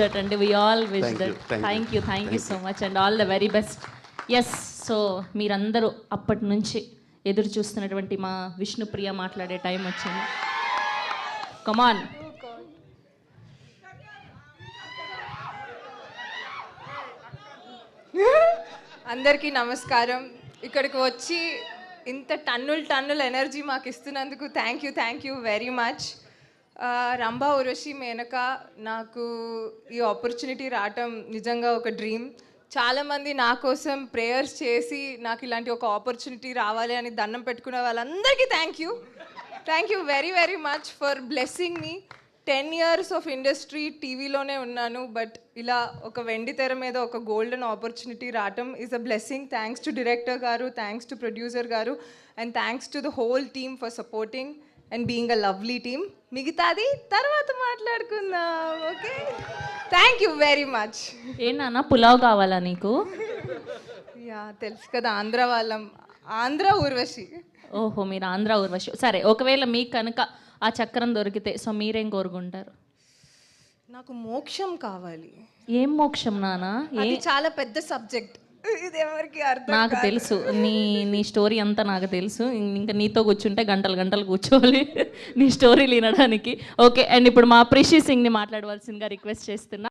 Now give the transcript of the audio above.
That అండి, we all wish Thank you, that. thank you. Thank you so much and all the very best. Yes, so మీరందరూ అప్పటి నుంచి ఎదురు చూస్తున్నటువంటి మా విష్ణుప్రియ మాట్లాడే టైం వచ్చింది. కమాన్. అందరికీ నమస్కారం. ఇక్కడికి వచ్చి ఇంత టన్నుల ఎనర్జీ మాకు ఇస్తున్నందుకు thank you very much. Rambha Urvashi Menaka, నాకు ఈ ఆపర్చునిటీ రావటం నిజంగా ఒక డ్రీమ్. చాలామంది నా కోసం ప్రేయర్స్ చేసి నాకు ఇలాంటి ఒక ఆపర్చునిటీ రావాలి అని దండం పెట్టుకునే వాళ్ళందరికీ thank you very very much for blessing me. 10 years of industry టీవీలోనే ఉన్నాను, బట్ ఇలా ఒక వెండి తెర మీద ఒక గోల్డెన్ ఆపర్చునిటీ రావటం is a blessing. Thanks to director గారు, థ్యాంక్స్ టు ప్రొడ్యూసర్ గారు, and thanks to the whole team for supporting and being a lovely team. మిగతాది తర్వాత మాట్లాడుకుందాం, okay? Thank you very much. ఏంటన్నా పులావ్ కావాలా నీకు? యా, తెలుసు కదా, ఆంధ్ర వాళ్ళం, ఆంధ్ర ఊర్వశి. ఓహో, మీరు ఆంధ్ర ఊర్వశి. సరే, ఒకవేళ మీకు కనుక ఆ చక్రం దొరికితే సో మీరేం కోరుకుంటారు? నాకు మోక్షం కావాలి. ఏం మోక్షం నానా? అది చాలా పెద్ద సబ్జెక్ట్, ఇది ఎవరికి అర్థం నాకు తెలుసు, నీ స్టోరీ అంతా నాకు తెలుసు. ఇంకా నీతో కూర్చుంటే గంటలు కూర్చోవాలి నీ స్టోరీ వినడానికి. ఓకే, అండ్ ఇప్పుడు మా ప్రిషి సింగ్ని మాట్లాడవలసిందిగా రిక్వెస్ట్ చేస్తున్నా.